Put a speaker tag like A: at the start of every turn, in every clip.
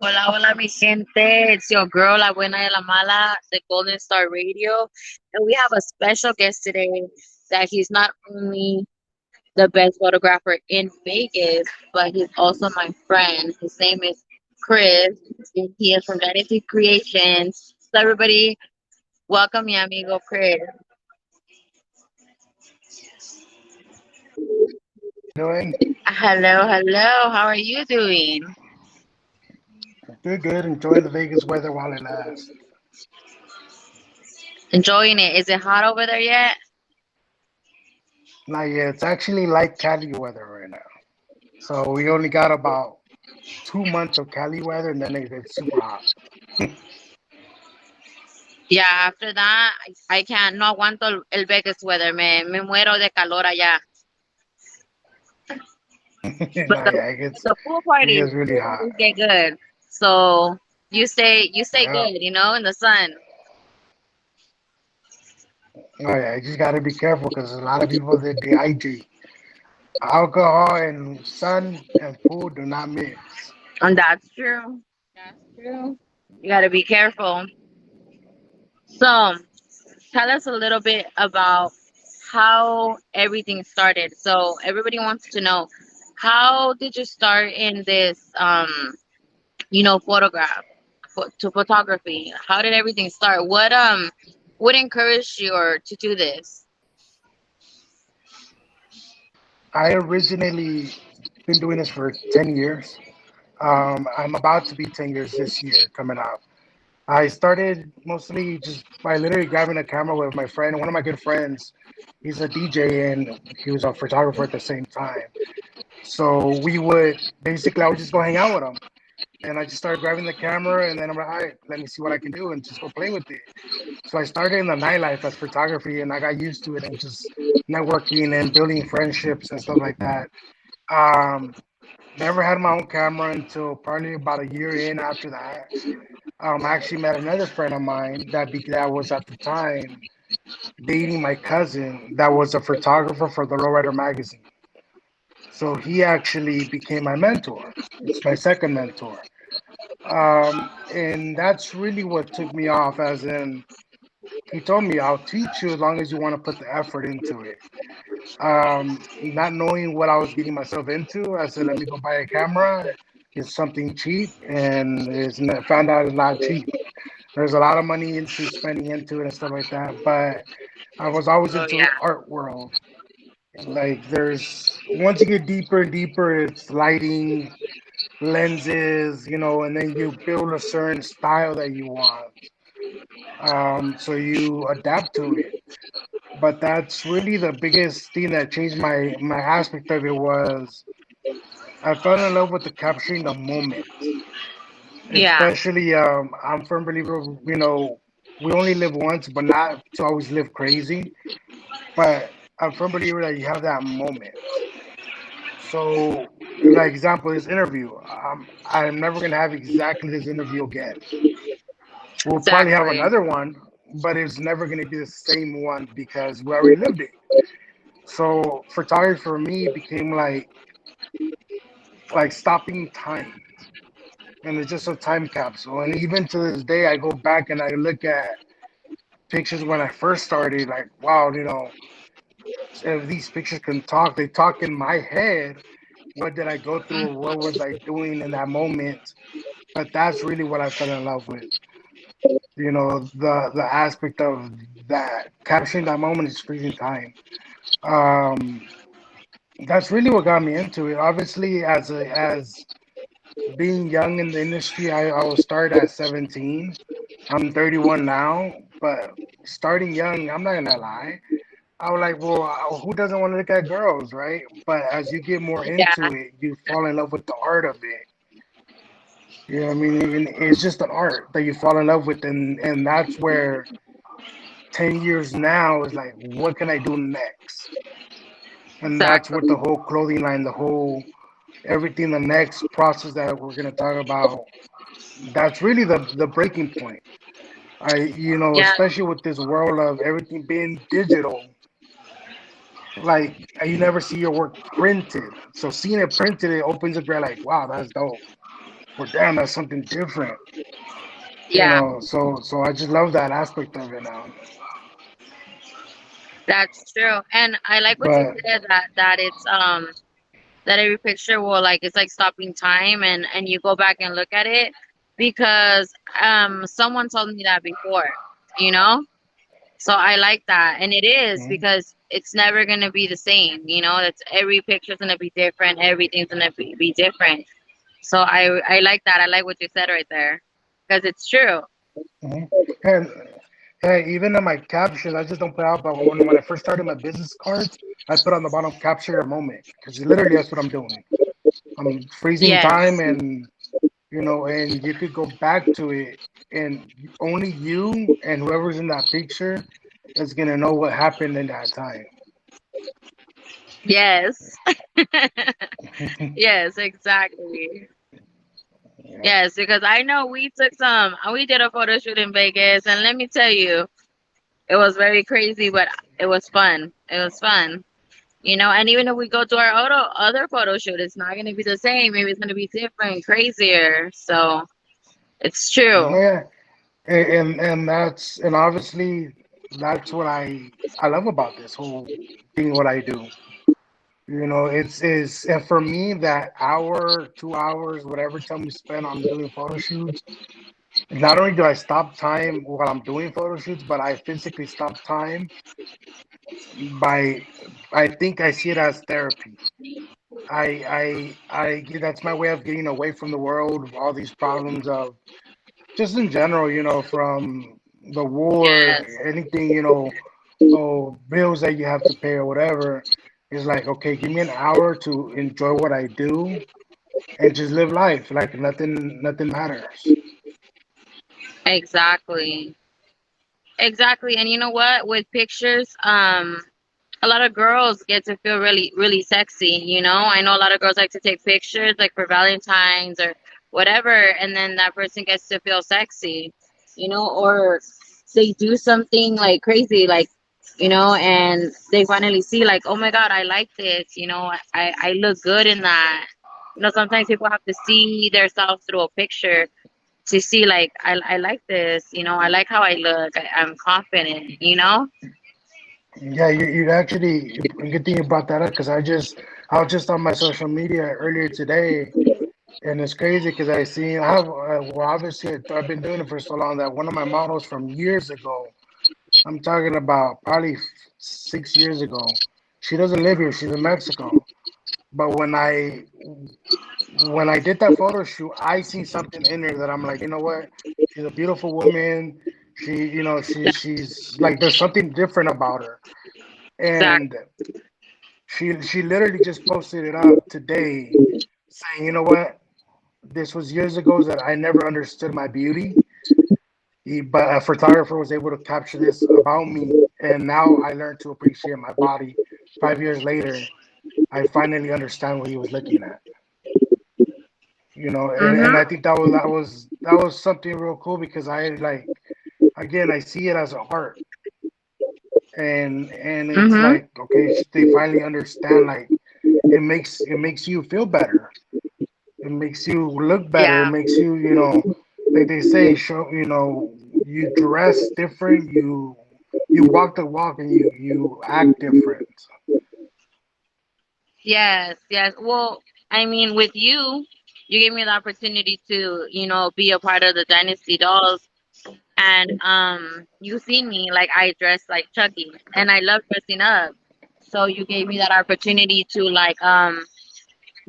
A: Hola, hola, mi gente. It's your girl, La Buena y la Mala, the Golden Star Radio. And we have a special guest today that he's not only the best photographer in Vegas, but he's also my friend. His name is Chris, and he is from Dynasty Creations. So, everybody, welcome mi amigo Chris.
B: Doing
A: Hello, hello. How are you doing?
B: good, good. Enjoying the Vegas weather while it lasts.
A: Enjoying it. Is it hot over there yet?
B: Not yet. It's actually like Cali weather right now. So we only got about 2 months of Cali weather, and then it gets super hot.
A: Yeah, after that, I can't, no aguanto el Vegas weather. Me muero de calor allá. But
B: Not yet.
A: the pool
B: It
A: parties
B: gets really
A: they
B: hot.
A: always get good. So you stay
B: Yeah.
A: good, in the sun.
B: Oh yeah. You just gotta be careful because a lot of people that dehydrate. Alcohol and sun and food do not mix.
A: And that's true. That's true. You got to be careful. So tell us a little bit about how everything started. So everybody wants to know, how did you start in this photograph to photography? How did everything start? What encouraged you or to do this?
B: I originally been doing this for 10 years. I'm about to be 10 years this year coming out. I started mostly just by literally grabbing a camera with my friend, one of my good friends. He's a DJ and he was a photographer at the same time. So we would basically, I would just go hang out with him. And I just started grabbing the camera and then I'm like, all right, let me see what I can do and just go play with it. So I started in the nightlife as photography and I got used to it and just networking and building friendships and stuff like that. Um, Never had my own camera until probably about a year in after that. I actually met another friend of mine that was at the time dating my cousin that was a photographer for the Lowrider magazine. So he actually became my mentor. It's my second mentor. And that's really what took me off, as in, he told me, I'll teach you as long as you want to put the effort into it. Not knowing what I was getting myself into, I said, let me go buy a camera, get something cheap, and found out it's not cheap. There's a lot of money into spending into it and stuff like that. But I was always
A: Oh
B: into the
A: yeah,
B: art world. Like there's once you get deeper and deeper, it's lighting, lenses, and then you build a certain style that you want. So you adapt to it. But that's really the biggest thing that changed my aspect of it was I fell in love with the capturing the moment.
A: yeah,
B: Especially, I'm a firm believer, we only live once, but not to always live crazy. But I'm a firm believer that you have that moment. So, like example, this interview, I'm never gonna have exactly this interview again. We'll probably have
A: exactly.
B: another one, but it's never gonna be the same one because we already lived it. So, photography for me became like stopping time, and it's just a time capsule. And even to this day, I go back and I look at pictures when I first started, like, wow, if these pictures can talk, they talk in my head. What did I go through? What was I doing in that moment? But that's really what I fell in love with. The aspect of that capturing that moment is freezing time. Um, that's really what got me into it. Obviously, as being young in the industry, I was start at 17. I'm 31 now, but starting young, I'm not gonna lie. I was like, well, who doesn't want to look at girls, right? But as you get more into
A: Yeah,
B: it, you fall in love with the art of it. You know what I mean? And it's just an art that you fall in love with, and that's where 10 years now is like, what can I do next? And that's what the
A: exactly.
B: whole clothing line, the whole everything, the next process that we're gonna talk about. That's really the breaking point.
A: Yeah,
B: Especially with this world of everything being digital, like you never see your work printed. So seeing it printed, it opens up. You're like, wow, that's dope. well, damn, that's something different.
A: Yeah,
B: So I just love that aspect of it now.
A: that's true. And I like what you
B: But
A: said that it's that every picture will like it's like stopping time and you go back and look at it because someone told me that before, you know? So I like that. And it is
B: mm,
A: because it's never gonna be the same, you know, it's every picture's gonna be different, everything's gonna be different. So I like that. I like what you said right there. Because it's true.
B: mm. And hey, even in my captions, I just don't put out. But when I first started my business cards, I put on the bottom capture your moment because literally that's what I'm doing. I'm freezing time,
A: Yes.
B: and and you could go back to it, and only you and whoever's in that picture is gonna know what happened in that time.
A: Yes. Yes, exactly.
B: Yeah.
A: Yes, because I know we did a photo shoot in Vegas, and let me tell you, it was very crazy, but it was fun. It was fun, you know. And even if we go to our other photo shoot, it's not going to be the same. Maybe it's going to be different, crazier. So it's true.
B: Yeah, and that's and obviously that's what I love about this whole thing. What I do, it's is and for me that hour, 2 hours, whatever time we spend on doing photo shoots. Not only do I stop time while I'm doing photo shoots, but I physically stop time by I think I see it as therapy. That's my way of getting away from the world, all these problems of just in general, from the war,
A: Yes,
B: anything, oh, bills that you have to pay or whatever. It's like, okay, give me an hour to enjoy what I do and just live life like nothing matters.
A: exactly. Exactly. And you know what? With pictures, a lot of girls get to feel really, really sexy. You know, I know a lot of girls like to take pictures, like for Valentine's or whatever, and then that person gets to feel sexy, you know, or they do something like crazy, like, you know, and they finally see, like, oh my God, I like this, you know, I look good in that. You know, sometimes people have to see themselves through a picture to see, like, I like this, you know, I like how I look, I'm confident, you know?
B: Yeah, you actually good thing you brought that up because I was just on my social media earlier today, and it's crazy because I have well obviously I've been doing it for so long that one of my models from years ago, I'm talking about probably 6 years ago. She doesn't live here; she's in Mexico. But when I did that photo shoot, I seen something in her that I'm like, you know what? She's a beautiful woman. She's like there's something different about her, and
A: Exactly.
B: she literally just posted it up today, saying, you know what? This was years ago that I never understood my beauty, but a photographer was able to capture this about me, and now I learned to appreciate my body. 5 years later, I finally understand what he was looking at. And I
A: Mm-hmm.
B: think that was something real cool because I like again I see it as an art, and it's
A: Mm-hmm.
B: like okay, they finally understand like it makes you feel better. It makes you look better. It
A: Yeah.
B: makes you, like they say, show, you dress different. You walk the walk, and you act different.
A: Yes, yes. Well, I mean, with you, you gave me the opportunity to, you know, be a part of the Dynasty Dolls, and you seen me like I dress like Chucky, and I love dressing up. So you gave me that opportunity to like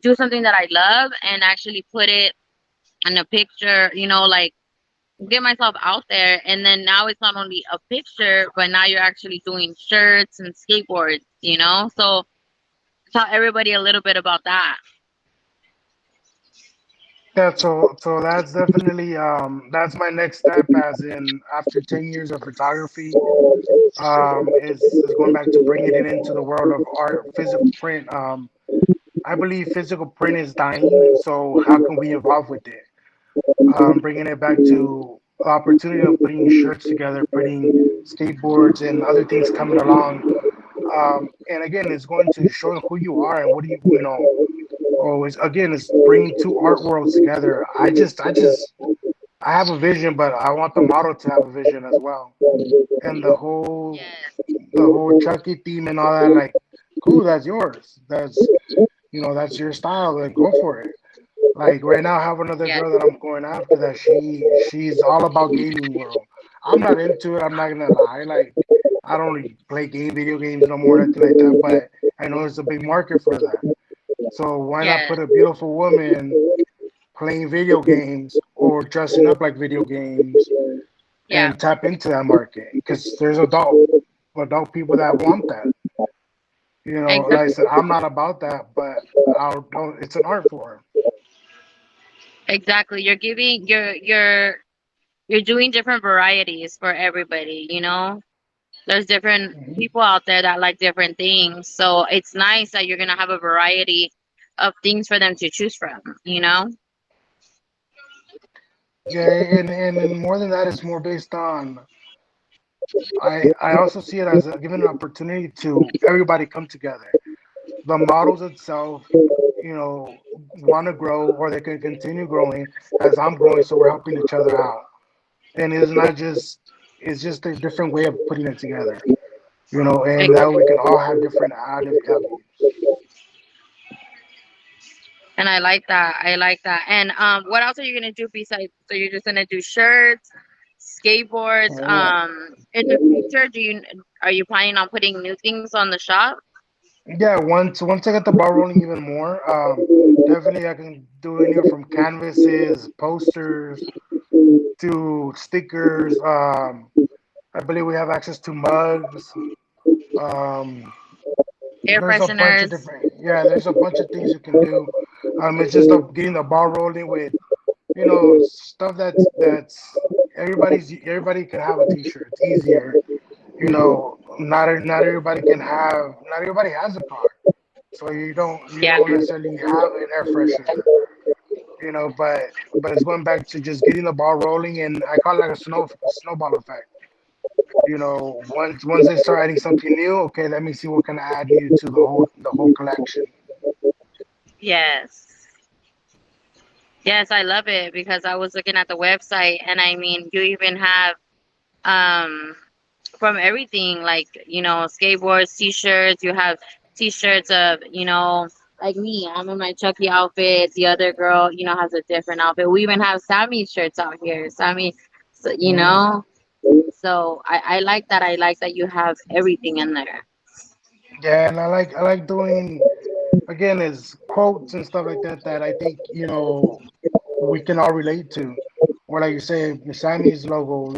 A: do something that I love and actually put it in a picture, you know, like get myself out there. And then now it's not only a picture, but now you're actually doing shirts and skateboards, you know. So tell everybody a little bit about that.
B: Yeah, so that's definitely that's my next step. As in, after 10 years of photography, is going back to bringing it into the world of art, physical print. I believe physical print is dying. So how can we evolve with it? Bringing it back to the opportunity of putting shirts together, putting skateboards and other things coming along. And again, it's going to show who you are and what do you, always again it's bringing two art worlds together. I have a vision, but I want the model to have a vision as well. And the whole Chucky theme and all that, like, cool, that's yours. That's your style. Like, go for it. Like right now, I have another
A: Yes.
B: girl that I'm going after that she's all about gaming world. I'm not into it. I'm not gonna lie. Like I don't really play video games no more, nothing like that. But I know there's a big market for that. So why not
A: Yes.
B: put a beautiful woman playing video games or dressing up like video games
A: Yeah.
B: and tap into that market? Because there's adult people that want that. Like I
A: Exactly.
B: said, I'm not about that, but it's an art form.
A: Exactly. You're giving you're doing different varieties for everybody, you know? There's different
B: Mhm.
A: people out there that like different things. So it's nice that you're gonna have a variety of things for them to choose from, you know?
B: Yeah, and more than that, it's more based on. I also see it as giving an opportunity to everybody come together. The models itself, want to grow or they can continue growing as I'm growing, so we're helping each other out. And it's just a different way of putting it together, and that we can all have different avenues.
A: And I like that. I like that. And what else are you gonna do besides? So you're just gonna do shirts, skateboards. In the future, are you planning on putting new things on the shop?
B: Yeah, once I get the ball rolling even more, definitely I can do anywhere from canvases, posters to stickers. I believe we have access to mugs. Um,
A: Air
B: there's a bunch of
A: fresheners.
B: different, yeah, there's a bunch of things you can do. It's just getting the ball rolling with, stuff that's everybody can have a t-shirt. It's easier, not everybody has a car, so you
A: Yeah.
B: don't necessarily have an air freshener, but it's going back to just getting the ball rolling, and I call it like a snowball effect. Once they start adding something new, okay, let me see what can I add new to the whole collection.
A: Yes. Yes, I love it because I was looking at the website and I mean, you even have um from everything like, skateboards, t-shirts, you have t-shirts of, like me, I'm in my Chucky outfit. The other girl, has a different outfit. We even have Sammy's shirts out here. Sammy, so,
B: Mhm.
A: so I like that. I like that you have everything in there.
B: Yeah, and I like doing again is quotes and stuff like that that I think we can all relate to. Or like you say, Sammy's logo,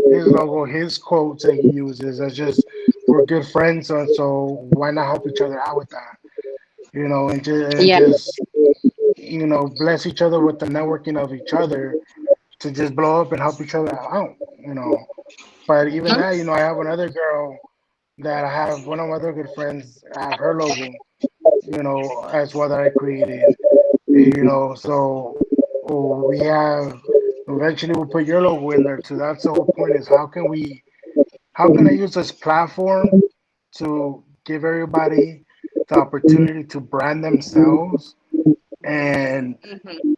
B: his logo, his quotes that he uses. That's just we're good friends, so why not help each other out with that? And
A: Yeah.
B: just bless each other with the networking of each other to just blow up and help each other out. But even that,
A: Mhm.
B: I have another girl that I have one of my other good friends have her logo, as well that I created. So we have eventually we'll put your logo in there too. That's the whole point is how can I use this platform to give everybody the opportunity to brand themselves and
A: Mhm.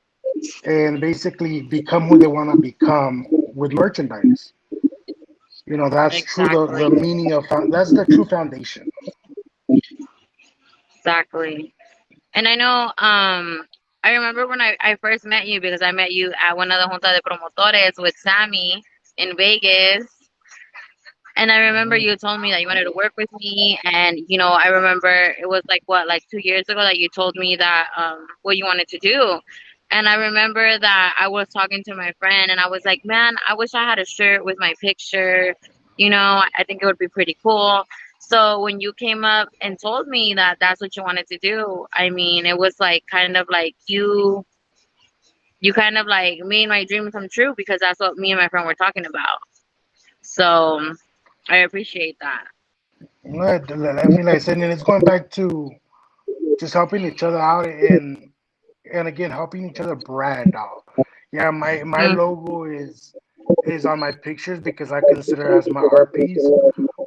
B: basically become who they want to become with merchandise. That's true. The
A: Exactly.
B: meaning of that's the true foundation.
A: Exactly. And I know, I remember when I first met you because I met you at one of the junta de promotores with Sammy in Vegas. And I remember
B: Mhm.
A: you told me that you wanted to work with me. And, I remember it was like, what, like 2 years ago that you told me that, what you wanted to do. And I remember that I was talking to my friend and I was like, man, I wish I had a shirt with my picture. I think it would be pretty cool. So when you came up and told me that that's what you wanted to do, I mean, it was like kind of like you kind of like made my dream come true because that's what me and my friend were talking about. So I appreciate that.
B: Right, I mean, like I said, and it's going back to just helping each other out and again helping each other brand out. Yeah, my
A: Mm,
B: logo is on my pictures because I consider it as my art piece,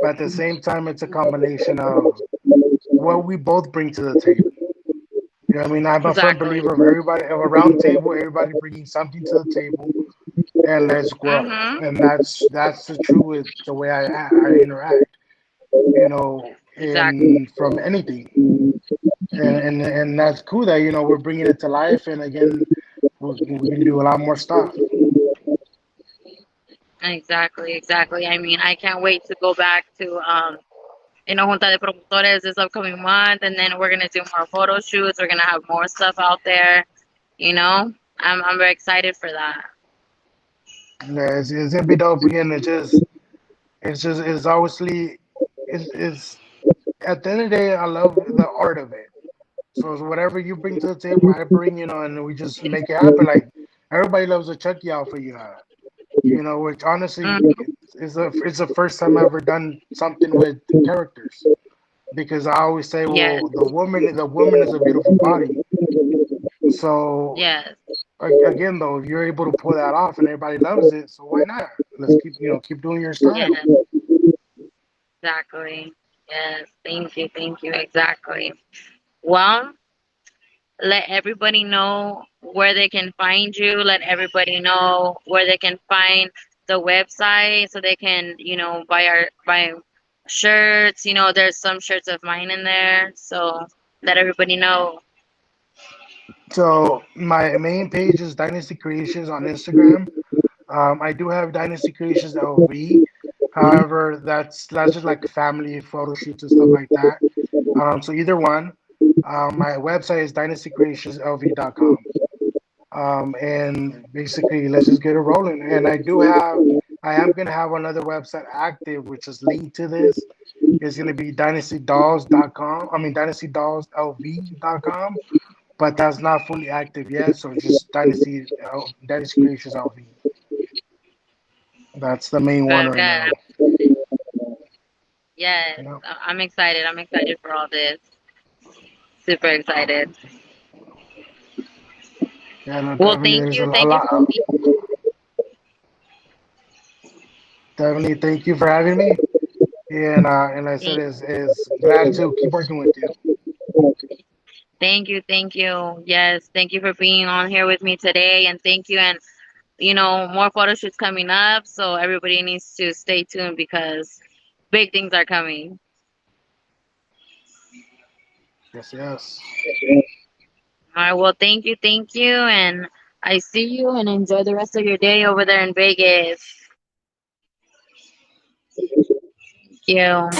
B: but at the same time, it's a combination of what we both bring to the table. I mean, I'm a firm
A: Exactly.
B: believer of everybody, of a round table, everybody bringing something to the table, and let's grow.
A: Mm-hmm.
B: And that's the true with the way I interact,
A: Exactly.
B: in from anything. And that's cool that we're bringing it to life, and again, we can do a lot more stuff.
A: Exactly. Exactly. I mean, I can't wait to go back to Junta de Promotores this upcoming month, and then we're gonna do more photo shoots. We're gonna have more stuff out there. You know, I'm very excited for that.
B: Yeah, it's gonna be dope. Again, it's obviously it's at the end of the day, I love the art of it. So it's whatever you bring to the table, I bring, and we just make it happen. Like everybody loves a Chucky outfit you have, which honestly
A: Hmm.
B: it's the first time I've ever done something with characters, because I always say,
A: Yes.
B: well, the woman is a beautiful body. So
A: Yes.
B: again, though, if you're able to pull that off and everybody loves it, so why not? Let's keep doing your style.
A: Yes. Exactly. Yes. Thank you. Thank you. Exactly. Well, let everybody know where they can find you. Let everybody know where they can find the website so they can, buy shirts. There's some shirts of mine in there. So let everybody know.
B: So my main page is Dynasty Creations on Instagram. I do have Dynasty Creations LV. However, that's just like family photo shoots and stuff like that. So either one. My website is dynastycreationslv.com. And basically, let's just get it rolling. And I am gonna have another website active, which is linked to this. It's gonna be dynastydolls.com. I mean dynastydolls.lv.com, but that's not fully active yet. So just Dynasty Creations LV. That's the main one
A: Good,
B: right
A: good.
B: now.
A: Yes,
B: You know,
A: I'm excited. I'm excited for all this. Super excited.
B: yeah, no,
A: Well,
B: definitely.
A: thank
B: There's
A: you.
B: a
A: Thank you
B: lot.
A: for being.
B: Definitely, thank you for having me. And like I said,
A: Thank,
B: is glad to keep working with you.
A: thank you. Thank you. Yes, thank you for being on here with me today, and thank you. And more photo shoots coming up, so everybody needs to stay tuned because big things are coming.
B: Yes, yes.
A: All right. Well, thank you, and I see you. And enjoy the rest of your day over there in Vegas. Thank you.